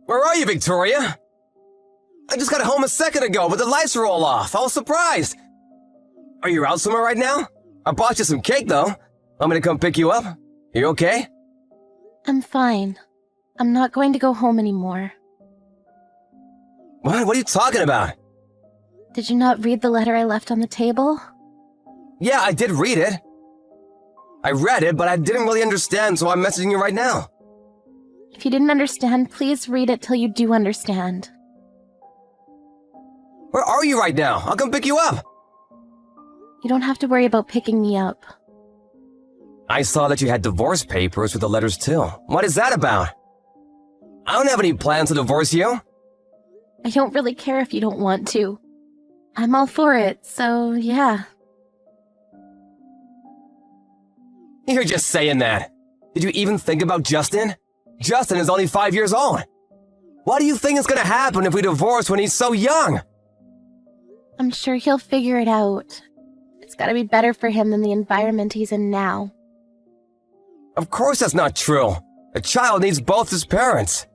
Where are you, Victoria? I just got home a second ago, but the lights are all off. I was surprised. Are you out somewhere right now? I bought you some cake, though. Want me to come pick you up? You okay? I'm fine. I'm not going to go home anymore. What? What are you talking about? Did you not read the letter I left on the table? Yeah, I did read it. I read it, but I didn't really understand, so I'm messaging you right now. If you didn't understand, please read it till you do understand. Where are you right now? I'll come pick you up. You don't have to worry about picking me up. I saw that you had divorce papers with the letters too. What is that about? I don't have any plans to divorce you. I don't really care if you don't want to. I'm all for it, so yeah. You're just saying that. Did you even think about Justin? Justin is only 5 years old. What do you think is gonna happen if we divorce when he's so young? I'm sure he'll figure it out. It's gotta be better for him than the environment he's in now. Of course that's not true. A child needs both his parents.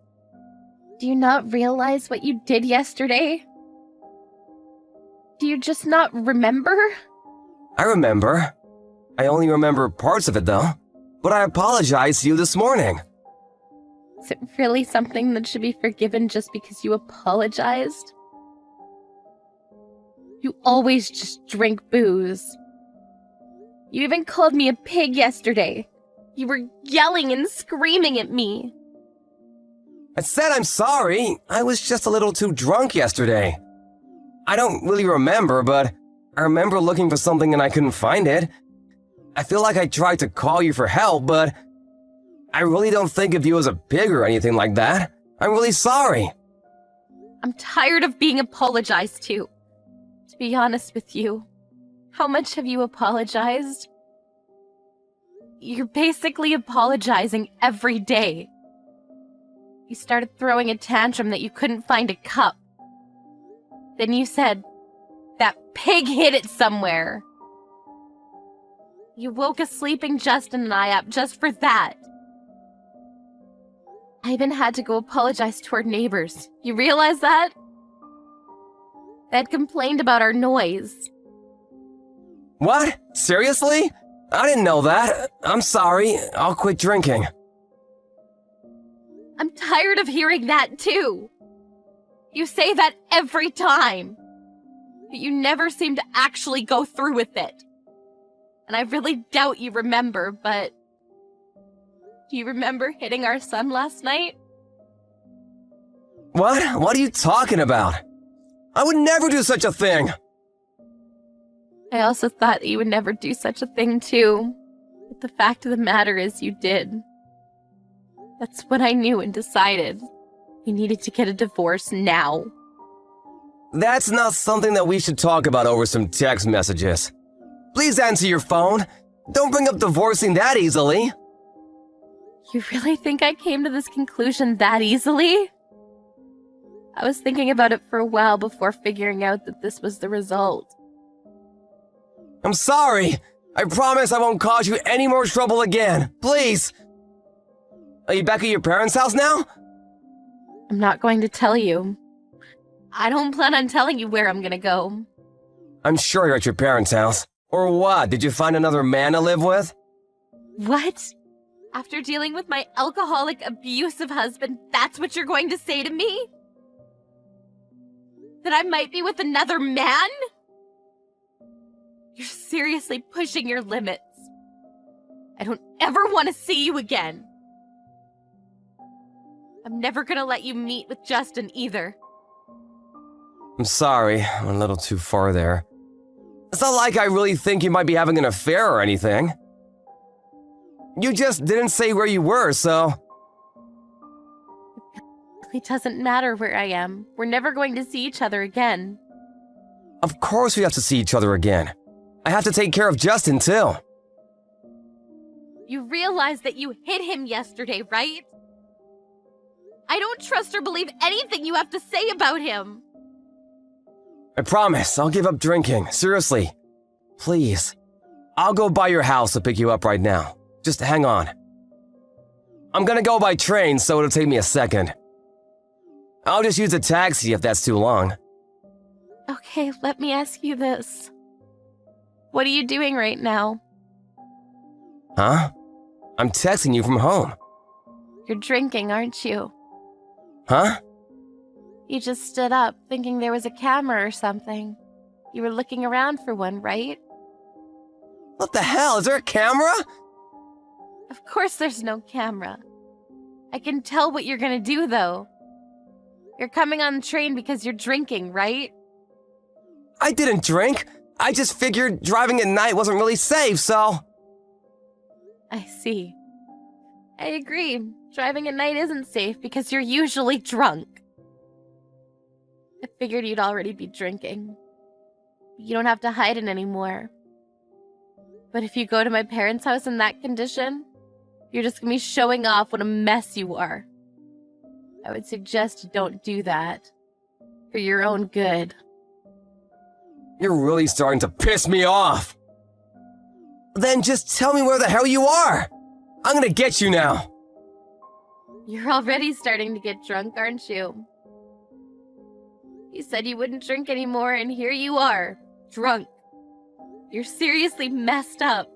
Do you not realize what you did yesterday? Do you just not remember? I remember. I only remember parts of it though. But I apologized to you this morning. Is it really something that should be forgiven just because you apologized? You always just drink booze. You even called me a pig yesterday. You were yelling and screaming at me. I said I'm sorry. I was just a little too drunk yesterday. I don't really remember, but I remember looking for something and I couldn't find it. I feel like I tried to call you for help, but I really don't think of you as a pig or anything like that. I'm really sorry. I'm tired of being apologized to. To be honest with you, how much have you apologized? You're basically apologizing every day. You started throwing a tantrum that you couldn't find a cup. Then you said, that pig hid it somewhere. You woke a sleeping Justin and I up just for that. I even had to go apologize to our neighbors. You realize that? They had complained about our noise. What? Seriously? I didn't know that. I'm sorry. I'll quit drinking. I'm tired of hearing that too. You say that every time. But you never seem to actually go through with it. And I really doubt you remember, but... Do you remember hitting our son last night? What? What are you talking about? I would never do such a thing. I also thought that you would never do such a thing too. But the fact of the matter is you did. That's what I knew and decided. You needed to get a divorce now. That's not something that we should talk about over some text messages. Please answer your phone. Don't bring up divorcing that easily. You really think I came to this conclusion that easily? I was thinking about it for a while before figuring out that this was the result. I'm sorry. I promise I won't cause you any more trouble again. Please. Are you back at your parents' house now? I'm not going to tell you. I don't plan on telling you where I'm gonna go. I'm sure you're at your parents' house. Or what? Did you find another man to live with? What? After dealing with my alcoholic, abusive husband, that's what you're going to say to me? That I might be with another man? You're seriously pushing your limits. I don't ever want to see you again. I'm never gonna let you meet with Justin either. I'm sorry, I went a little too far there. It's not like I really think you might be having an affair or anything. You just didn't say where you were, so... It doesn't matter where I am. We're never going to see each other again. Of course we have to see each other again. I have to take care of Justin, too. You realize that you hit him yesterday, right? I don't trust or believe anything you have to say about him. I promise, I'll give up drinking. Seriously. Please. I'll go by your house to pick you up right now. Just hang on. I'm gonna go by train, so it'll take me a second. I'll just use a taxi if that's too long. Okay, let me ask you this. What are you doing right now? Huh? I'm texting you from home. You're drinking, aren't you? Huh? You just stood up, thinking there was a camera or something. You were looking around for one, right? What the hell? Is there a camera? Of course there's no camera. I can tell what you're gonna do, though. You're coming on the train because you're drinking, right? I didn't drink. I just figured driving at night wasn't really safe, so... I see. I agree. Driving at night isn't safe because you're usually drunk. I figured you'd already be drinking. You don't have to hide it anymore. But if you go to my parents' house in that condition, you're just gonna be showing off what a mess you are. I would suggest you don't do that. For your own good. You're really starting to piss me off. Then just tell me where the hell you are. I'm gonna get you now. You're already starting to get drunk, aren't you? You said you wouldn't drink anymore, and here you are, drunk. You're seriously messed up.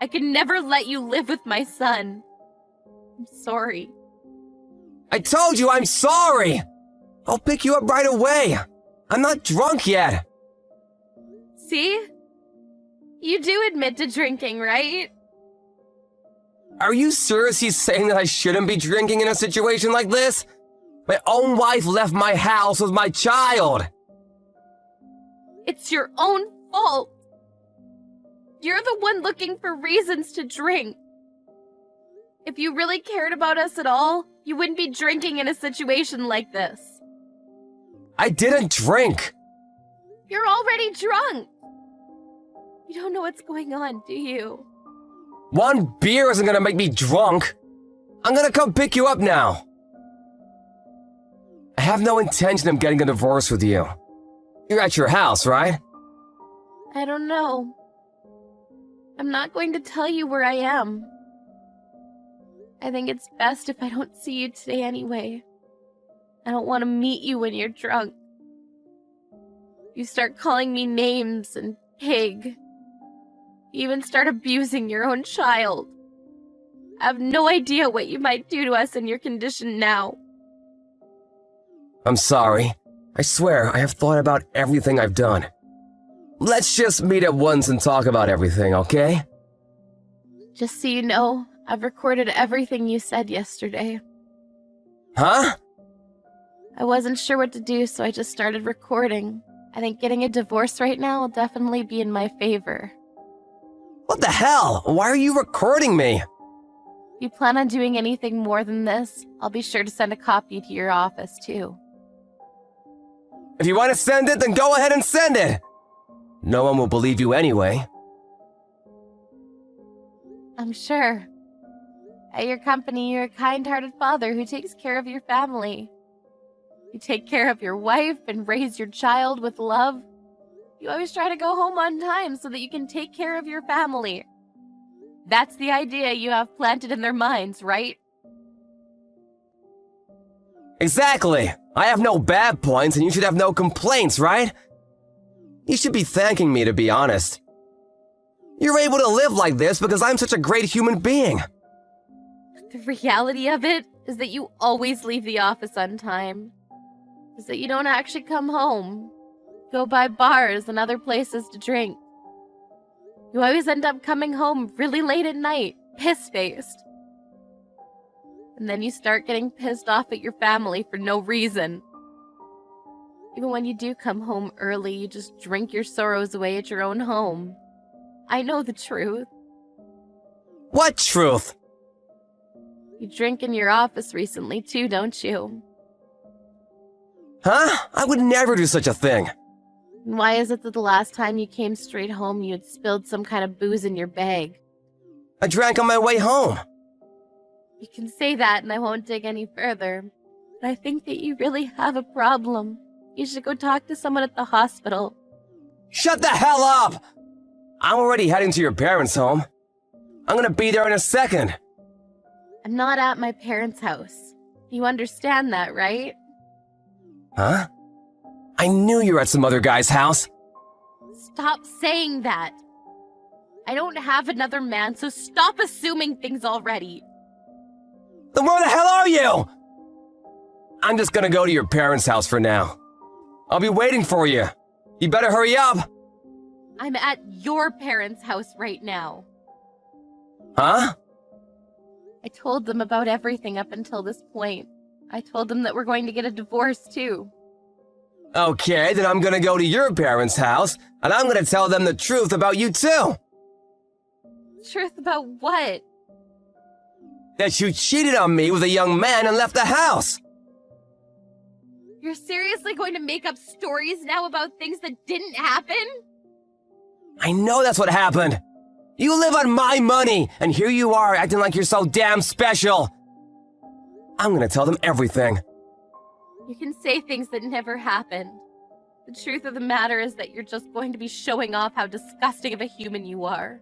I could never let you live with my son. I'm sorry. I told you I'm sorry. I'll pick you up right away. I'm not drunk yet. See? You do admit to drinking, right? Are you seriously saying that I shouldn't be drinking in a situation like this? My own wife left my house with my child. It's your own fault. You're the one looking for reasons to drink. If you really cared about us at all, you wouldn't be drinking in a situation like this. I didn't drink. You're already drunk. You don't know what's going on, do you? One beer isn't gonna make me drunk. I'm gonna come pick you up now. I have no intention of getting a divorce with you. You're at your house, right? I don't know. I'm not going to tell you where I am. I think it's best if I don't see you today anyway. I don't want to meet you when you're drunk. You start calling me names and pig. You even start abusing your own child. I have no idea what you might do to us in your condition now. I'm sorry. I swear, I have thought about everything I've done. Let's just meet at once and talk about everything, okay? Just so you know, I've recorded everything you said yesterday. Huh? I wasn't sure what to do, so I just started recording. I think getting a divorce right now will definitely be in my favor. What the hell? Why are you recording me? If you plan on doing anything more than this, I'll be sure to send a copy to your office, too. If you want to send it, then go ahead and send it. No one will believe you anyway. I'm sure. At your company, you're a kind-hearted father who takes care of your family. You take care of your wife and raise your child with love. You always try to go home on time so that you can take care of your family. That's the idea you have planted in their minds, right? Exactly. I have no bad points and you should have no complaints, right? You should be thanking me, to be honest. You're able to live like this because I'm such a great human being. The reality of it is that you always leave the office on time. Is that you don't actually come home. Go by bars and other places to drink. You always end up coming home really late at night, piss-faced. And then you start getting pissed off at your family for no reason. Even when you do come home early, you just drink your sorrows away at your own home. I know the truth. What truth? You drink in your office recently too, don't you? Huh? I would never do such a thing. And why is it that the last time you came straight home, you had spilled some kind of booze in your bag? I drank on my way home. You can say that and I won't dig any further. But I think that you really have a problem. You should go talk to someone at the hospital. Shut the hell up! I'm already heading to your parents' home. I'm gonna be there in a second. I'm not at my parents' house. You understand that, right? Huh? I knew you were at some other guy's house. Stop saying that. I don't have another man, so stop assuming things already. Then where the hell are you? I'm just gonna go to your parents' house for now. I'll be waiting for you. You better hurry up. I'm at your parents' house right now. Huh? I told them about everything up until this point. I told them that we're going to get a divorce, too. Okay, then I'm gonna go to your parents' house, and I'm gonna tell them the truth about you too. Truth about what? That you cheated on me with a young man and left the house. You're seriously going to make up stories now about things that didn't happen? I know that's what happened. You live on my money, and here you are acting like you're so damn special. I'm gonna tell them everything. You can say things that never happened. The truth of the matter is that you're just going to be showing off how disgusting of a human you are.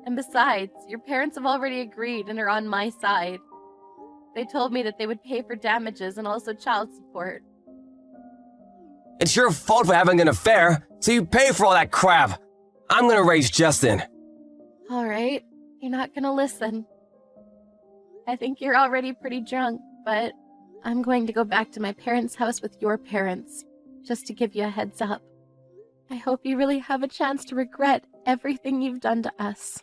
And besides, your parents have already agreed and are on my side. They told me that they would pay for damages and also child support. It's your fault for having an affair, so you pay for all that crap. I'm gonna raise Justin. All right, you're not gonna listen. I think you're already pretty drunk, but I'm going to go back to my parents' house with your parents, just to give you a heads up. I hope you really have a chance to regret everything you've done to us.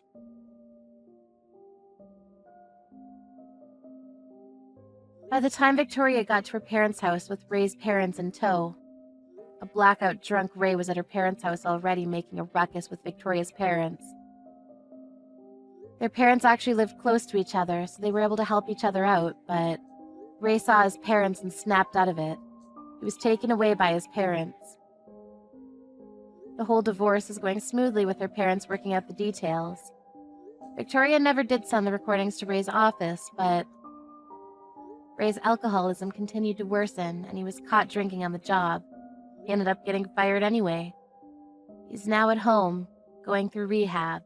By the time Victoria got to her parents' house with Ray's parents in tow, a blackout drunk Ray was at her parents' house already making a ruckus with Victoria's parents. Their parents actually lived close to each other, so they were able to help each other out, but Ray saw his parents and snapped out of it. He was taken away by his parents. The whole divorce is going smoothly with their parents working out the details. Victoria never did send the recordings to Ray's office, but Ray's alcoholism continued to worsen, and he was caught drinking on the job. He ended up getting fired anyway. He's now at home, going through rehab.